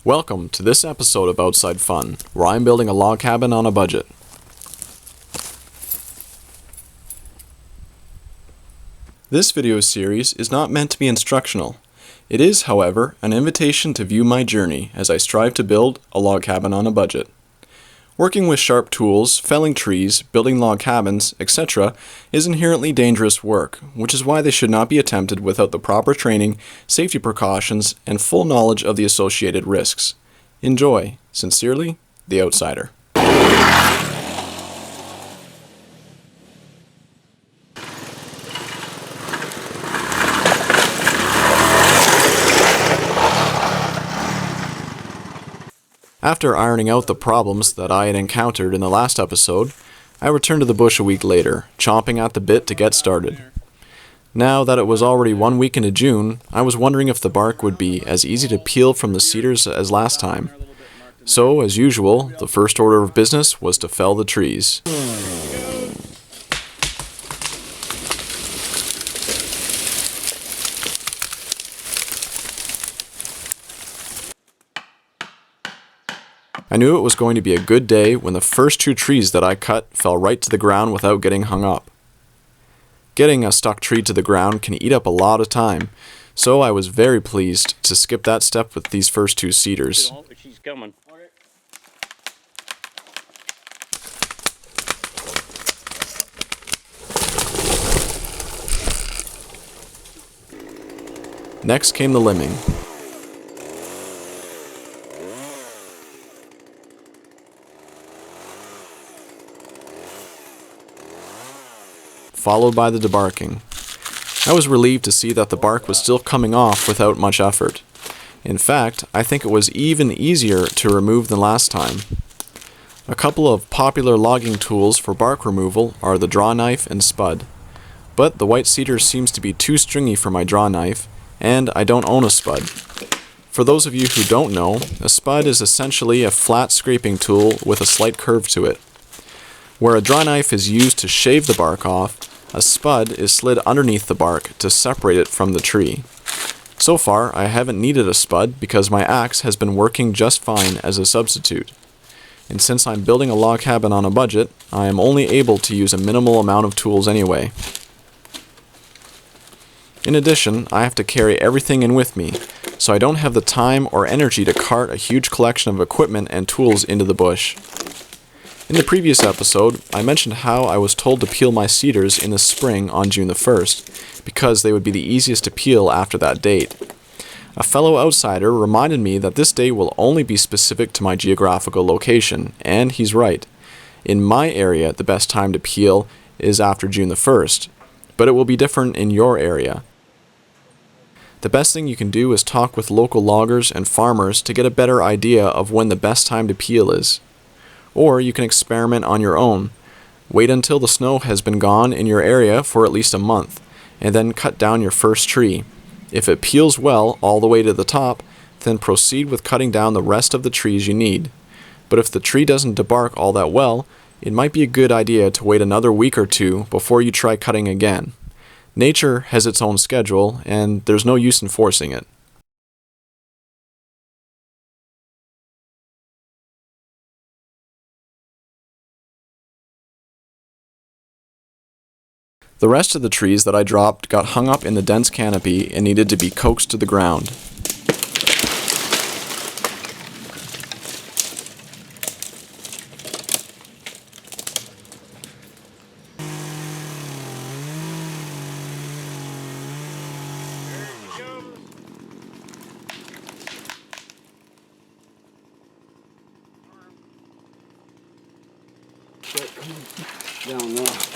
Welcome to this episode of Outside Fun, where I'm building a log cabin on a budget. This video series is not meant to be instructional. It is, however, an invitation to view my journey as I strive to build a log cabin on a budget. Working with sharp tools, felling trees, building log cabins, etc. is inherently dangerous work, which is why they should not be attempted without the proper training, safety precautions, and full knowledge of the associated risks. Enjoy. Sincerely, The Outsider. After ironing out the problems that I had encountered in the last episode, I returned to the bush a week later, chomping at the bit to get started. Now that it was already 1 week into June, I was wondering if the bark would be as easy to peel from the cedars as last time. So, as usual, the first order of business was to fell the trees. I knew it was going to be a good day when the first 2 trees that I cut fell right to the ground without getting hung up. Getting a stuck tree to the ground can eat up a lot of time, so I was very pleased to skip that step with these first 2 cedars. She's coming. Next came the limbing. Followed by the debarking. I was relieved to see that the bark was still coming off without much effort. In fact, I think it was even easier to remove than last time. A couple of popular logging tools for bark removal are the draw knife and spud. But the white cedar seems to be too stringy for my draw knife, and I don't own a spud. For those of you who don't know, a spud is essentially a flat scraping tool with a slight curve to it. Where a draw knife is used to shave the bark off, a spud is slid underneath the bark to separate it from the tree. So far, I haven't needed a spud because my axe has been working just fine as a substitute. And since I'm building a log cabin on a budget, I am only able to use a minimal amount of tools anyway. In addition, I have to carry everything in with me, so I don't have the time or energy to cart a huge collection of equipment and tools into the bush. In the previous episode, I mentioned how I was told to peel my cedars in the spring on June the 1st, because they would be the easiest to peel after that date. A fellow outsider reminded me that this date will only be specific to my geographical location, and he's right. In my area, the best time to peel is after June the 1st, but it will be different in your area. The best thing you can do is talk with local loggers and farmers to get a better idea of when the best time to peel is. Or you can experiment on your own. Wait until the snow has been gone in your area for at least a month, and then cut down your first tree. If it peels well all the way to the top, then proceed with cutting down the rest of the trees you need. But if the tree doesn't debark all that well, it might be a good idea to wait another week or 2 before you try cutting again. Nature has its own schedule, and there's no use in forcing it. The rest of the trees that I dropped got hung up in the dense canopy and needed to be coaxed to the ground. Down now.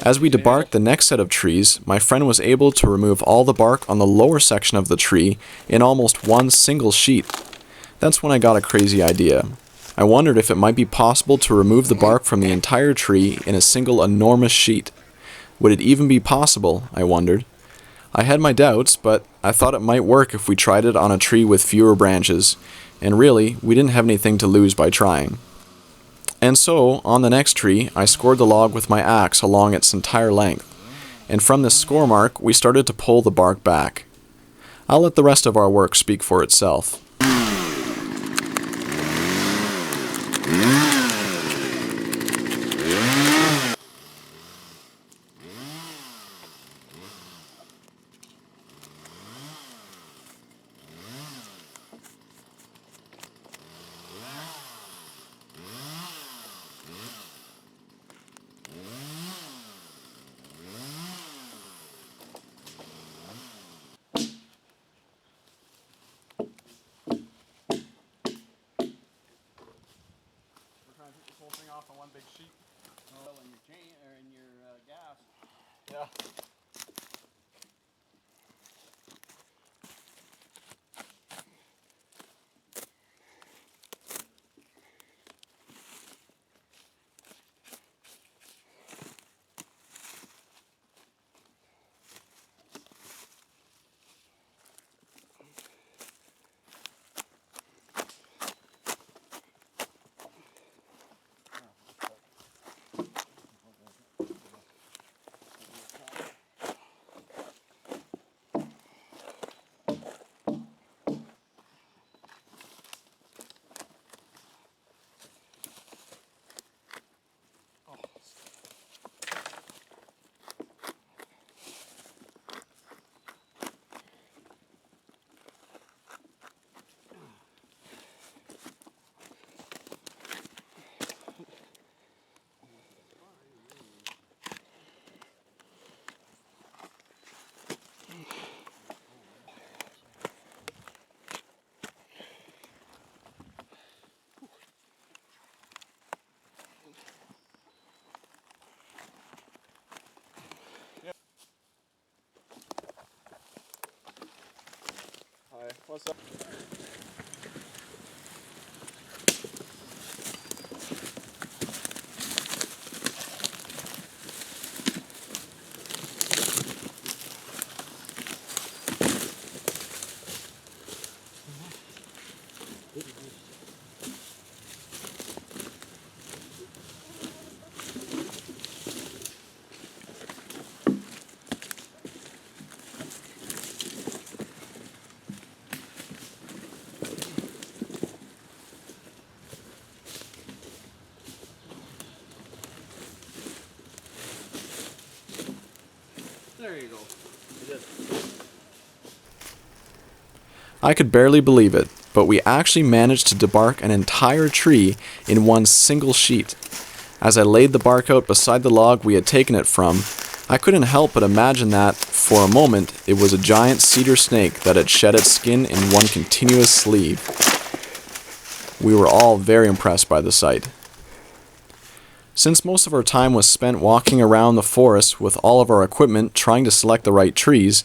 As we debarked the next set of trees, my friend was able to remove all the bark on the lower section of the tree in almost one single sheet. That's when I got a crazy idea. I wondered if it might be possible to remove the bark from the entire tree in a single enormous sheet. Would it even be possible, I wondered. I had my doubts, but I thought it might work if we tried it on a tree with fewer branches, and really, we didn't have anything to lose by trying. And so, on the next tree, I scored the log with my axe along its entire length, and from this score mark, we started to pull the bark back. I'll let the rest of our work speak for itself. Trying to take this whole thing off on one big sheet. Oil in your chain or in your gas. Yeah. Hi, what's up? There you go. You did. I could barely believe it, but we actually managed to debark an entire tree in one single sheet. As I laid the bark out beside the log we had taken it from, I couldn't help but imagine that, for a moment, it was a giant cedar snake that had shed its skin in one continuous sleeve. We were all very impressed by the sight. Since most of our time was spent walking around the forest with all of our equipment trying to select the right trees,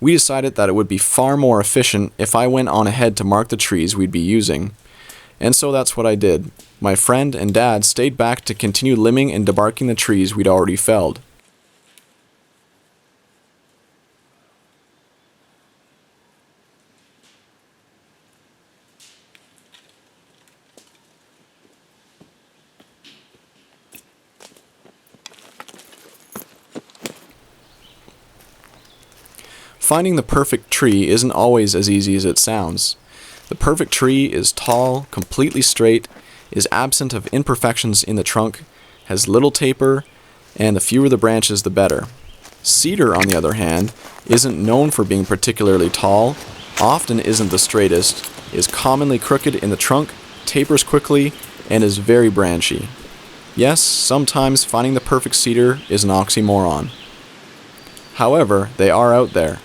we decided that it would be far more efficient if I went on ahead to mark the trees we'd be using. And so that's what I did. My friend and dad stayed back to continue limbing and debarking the trees we'd already felled. Finding the perfect tree isn't always as easy as it sounds. The perfect tree is tall, completely straight, is absent of imperfections in the trunk, has little taper, and the fewer the branches the better. Cedar, on the other hand, isn't known for being particularly tall, often isn't the straightest, is commonly crooked in the trunk, tapers quickly, and is very branchy. Yes, sometimes finding the perfect cedar is an oxymoron. However, they are out there.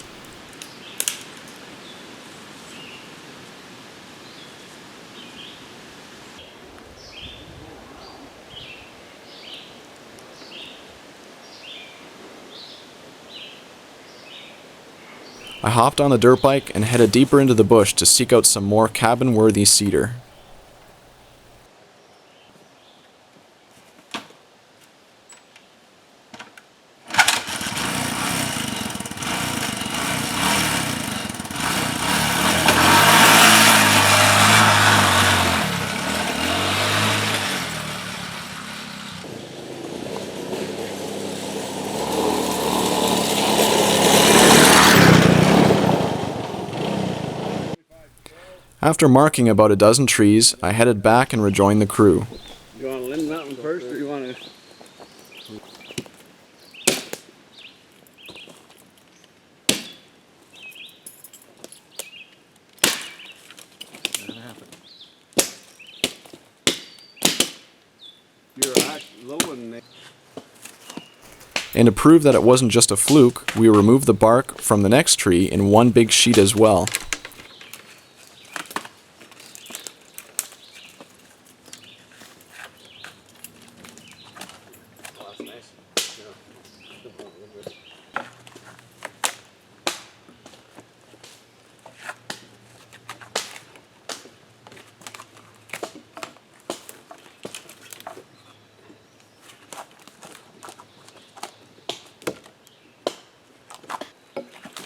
I hopped on the dirt bike and headed deeper into the bush to seek out some more cabin-worthy cedar. After marking about a dozen trees, I headed back and rejoined the crew. You want to limb that one first, or you want to? You're actually low in there. And to prove that it wasn't just a fluke, we removed the bark from the next tree in one big sheet as well. Oh, that's nice.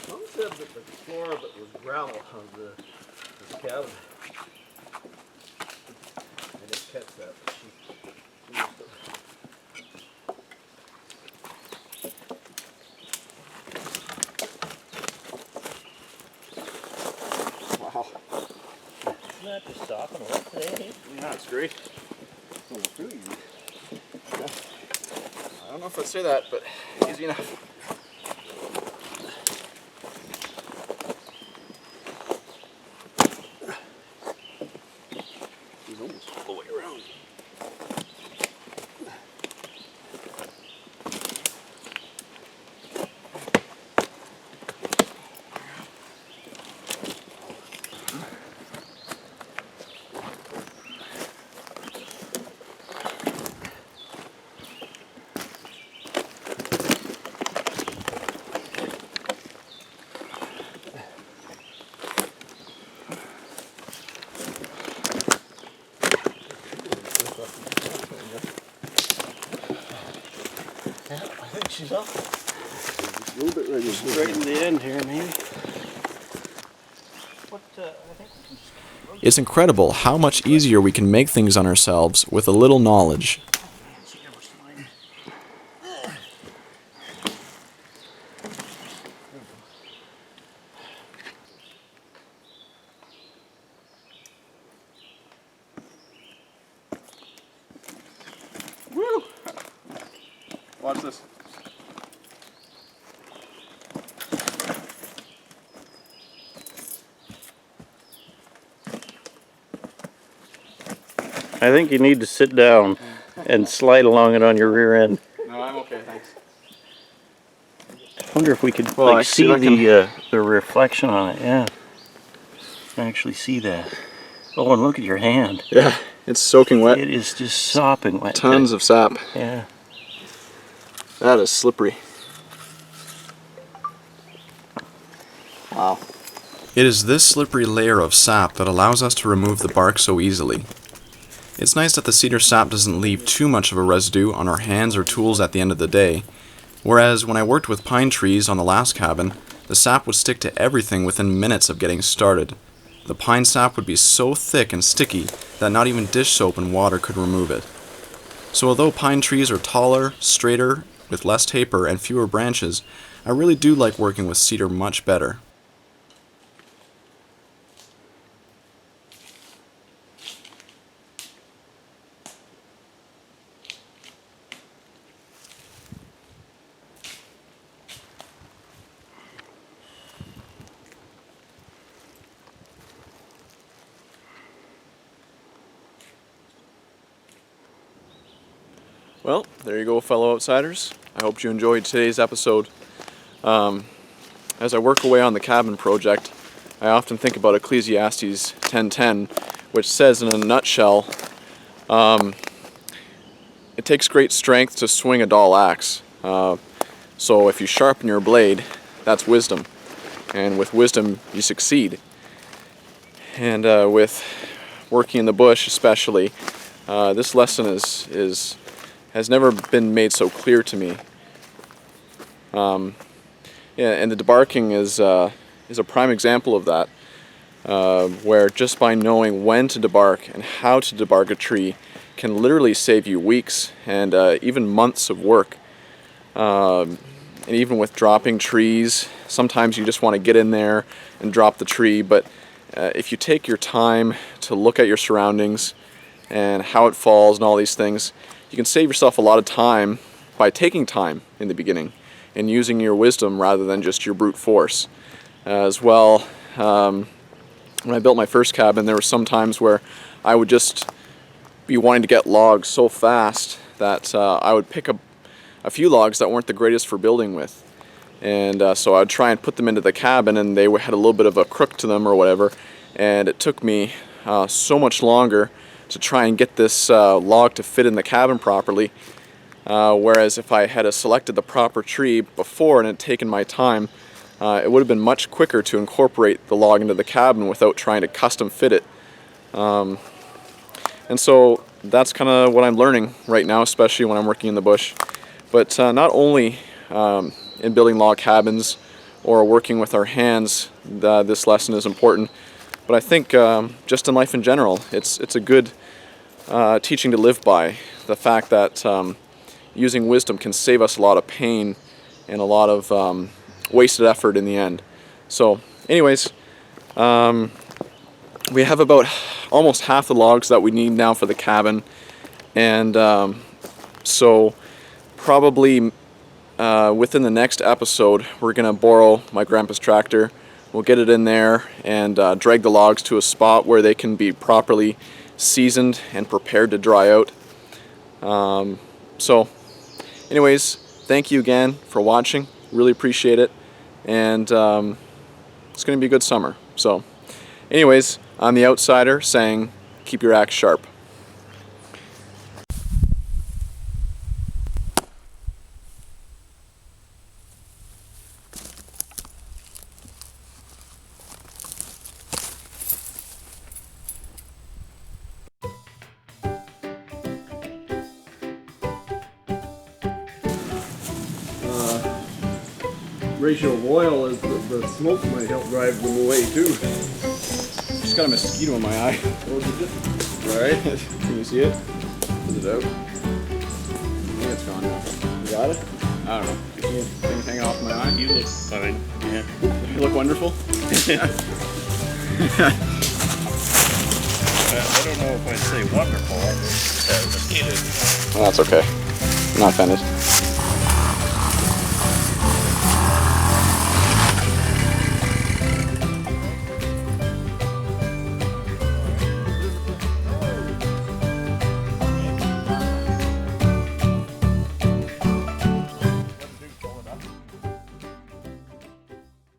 Mom said that the floor of it was gravel of this cabin. I didn't catch that, but she must have. Wow. Isn't that just stopping up today? Yeah, it's great. It's almost too easy. I don't know if I'd say that, but easy enough. He's almost all the way around. Yeah, I think she's up. Just a little bit ready. She's right in the end here, maybe. I think we can just... It's incredible how much easier we can make things on ourselves with a little knowledge. She never slide. Woo! Watch this. I think you need to sit down and slide along it on your rear end. No, I'm okay, thanks. I wonder if we could Well, like see the reflection on it. Yeah, actually see that. Oh, and look at your hand. Yeah, it's soaking wet. It is just sopping wet. Tons of sap. Yeah. That is slippery. Wow. It is this slippery layer of sap that allows us to remove the bark so easily. It's nice that the cedar sap doesn't leave too much of a residue on our hands or tools at the end of the day, whereas when I worked with pine trees on the last cabin, the sap would stick to everything within minutes of getting started. The pine sap would be so thick and sticky that not even dish soap and water could remove it. So although pine trees are taller, straighter, with less taper and fewer branches, I really do like working with cedar much better. Well, there you go, fellow outsiders. I hope you enjoyed today's episode. As I work away on the cabin project, I often think about Ecclesiastes 10:10, which says in a nutshell, it takes great strength to swing a dull axe. So if you sharpen your blade, that's wisdom. and with wisdom you succeed. And with working in the bush especially, this lesson has never been made so clear to me. Yeah, and the debarking is a prime example of that, where just by knowing when to debark and how to debark a tree can literally save you weeks and even months of work. And even with dropping trees, sometimes you just want to get in there and drop the tree, but if you take your time to look at your surroundings and how it falls and all these things, you can save yourself a lot of time by taking time in the beginning and using your wisdom rather than just your brute force. As well, when I built my first cabin, there were some times where I would just be wanting to get logs so fast that I would pick up a few logs that weren't the greatest for building with. And so I'd try and put them into the cabin, and they had a little bit of a crook to them or whatever, and it took me so much longer to try and get this log to fit in the cabin properly, whereas if I had selected the proper tree before and had taken my time, it would have been much quicker to incorporate the log into the cabin without trying to custom fit it. And so that's kind of what I'm learning right now, especially when I'm working in the bush. But not only in building log cabins or working with our hands, this lesson is important, but I think just in life in general, it's a good teaching to live by. The fact that using wisdom can save us a lot of pain and a lot of wasted effort in the end. So anyways, we have about almost half the logs that we need now for the cabin, and so probably within the next episode we're gonna borrow my grandpa's tractor. We'll get it in there and drag the logs to a spot where they can be properly seasoned and prepared to dry out. So anyways, thank you again for watching, really appreciate it, and it's gonna be a good summer. So anyways, I'm the outsider saying keep your axe sharp. Ratio of oil is the smoke might help drive them away too. Just got a mosquito in my eye. Alright. Can you see it? Is it out? I think it's gone now. You got it? I don't know. You see things hanging off my eye? You look fine. Yeah. You look wonderful. I don't know if I'd say wonderful. Oh, that's okay. I'm not offended.